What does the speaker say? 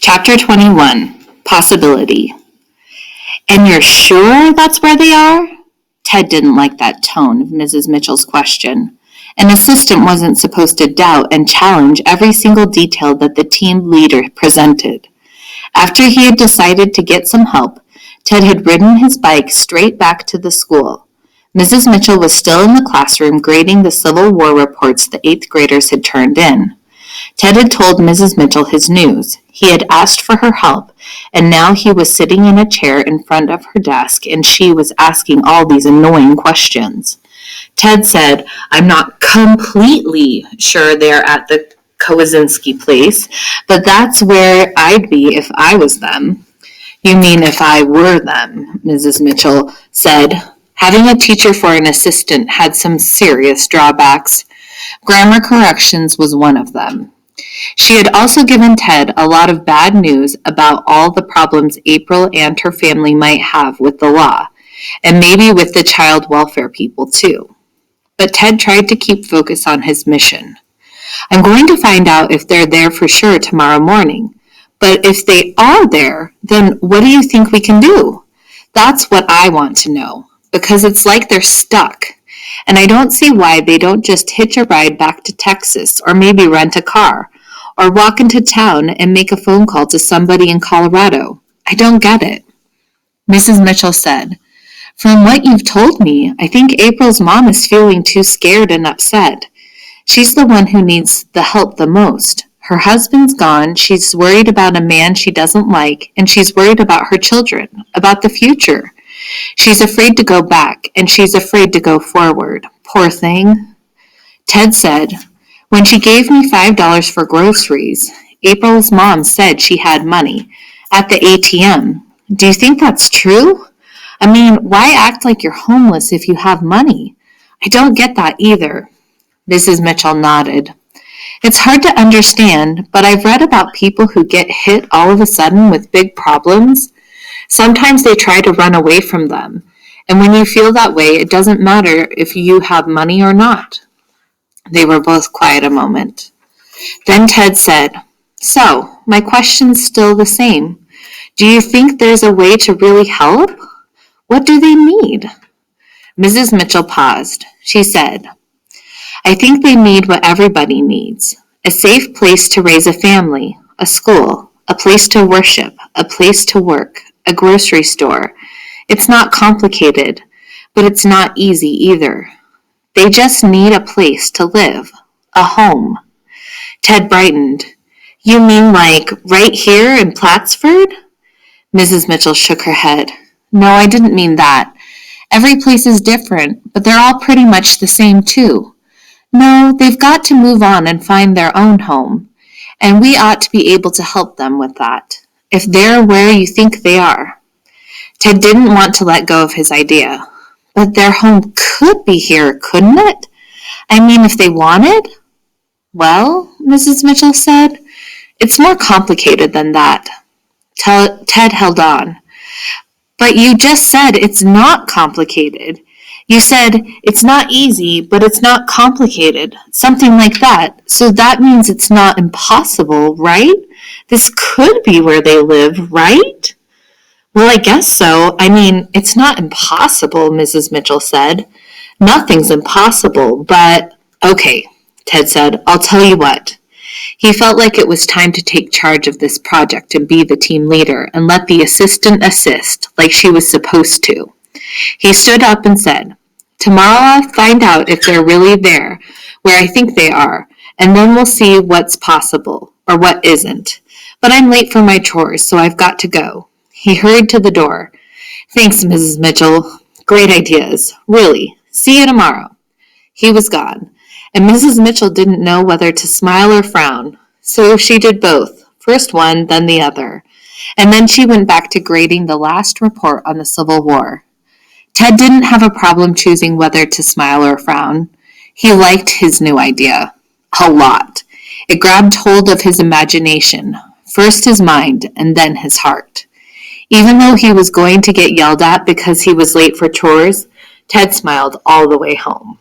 Chapter 21, Possibility. And you're sure that's where they are? Ted didn't like that tone of Mrs. Mitchell's question. An assistant wasn't supposed to doubt and challenge every single detail that the team leader presented. After he had decided to get some help, Ted had ridden his bike straight back to the school. Mrs. Mitchell was still in the classroom grading the Civil War reports the 8th graders had turned in. Ted had told Mrs. Mitchell his news. He had asked for her help, and now he was sitting in a chair in front of her desk, and she was asking all these annoying questions. Ted said, "I'm not completely sure they're at the Kowasinski place, but that's where I'd be if I was them." "You mean if I were them," Mrs. Mitchell said. Having a teacher for an assistant had some serious drawbacks. Grammar corrections was one of them. She had also given Ted a lot of bad news about all the problems April and her family might have with the law, and maybe with the child welfare people too. But Ted tried to keep focus on his mission. "I'm going to find out if they're there for sure tomorrow morning. But if they are there, then what do you think we can do? That's what I want to know, because it's like they're stuck. And I don't see why they don't just hitch a ride back to Texas, or maybe rent a car, or walk into town and make a phone call to somebody in Colorado. I don't get it." Mrs. Mitchell said, "From what you've told me, I think April's mom is feeling too scared and upset. She's the one who needs the help the most. Her husband's gone, she's worried about a man she doesn't like, and she's worried about her children, about the future. She's afraid to go back, and she's afraid to go forward. Poor thing." Ted said, "When she gave me $5 for groceries, April's mom said she had money at the ATM. Do you think that's true? I mean, why act like you're homeless if you have money? I don't get that either." Mrs. Mitchell nodded. "It's hard to understand, but I've read about people who get hit all of a sudden with big problems. Sometimes they try to run away from them, and when you feel that way, it doesn't matter if you have money or not." They were both quiet a moment. Then Ted said, "So, my question's still the same. Do you think there's a way to really help? What do they need?" Mrs. Mitchell paused. She said, "I think they need what everybody needs. A safe place to raise a family, a school, a place to worship, a place to work, a grocery store. It's not complicated, but it's not easy either. They just need a place to live, a home." Ted brightened. "You mean like right here in Plattsford?" Mrs. Mitchell shook her head. "No, I didn't mean that. Every place is different, but they're all pretty much the same too. No, they've got to move on and find their own home, and we ought to be able to help them with that, if they're where you think they are." Ted didn't want to let go of his idea. "But their home could be here, couldn't it? I mean, if they wanted?" "Well," Mrs. Mitchell said, "it's more complicated than that." Ted held on. "But you just said it's not complicated. You said it's not easy, but it's not complicated. Something like that. So that means it's not impossible, right? This could be where they live, right?" "Well, I guess so. I mean, it's not impossible," Mrs. Mitchell said. "Nothing's impossible, but—" "Okay," Ted said, "I'll tell you what." He felt like it was time to take charge of this project and be the team leader and let the assistant assist like she was supposed to. He stood up and said, "Tomorrow I'll find out if they're really there, where I think they are, and then we'll see what's possible, or what isn't. But I'm late for my chores, so I've got to go." He hurried to the door. "Thanks, Mrs. Mitchell. Great ideas. Really. See you tomorrow." He was gone, and Mrs. Mitchell didn't know whether to smile or frown. So she did both, first one, then the other. And then she went back to grading the last report on the Civil War. Ted didn't have a problem choosing whether to smile or frown. He liked his new idea. A lot. It grabbed hold of his imagination, first his mind and then his heart. Even though he was going to get yelled at because he was late for chores, Ted smiled all the way home.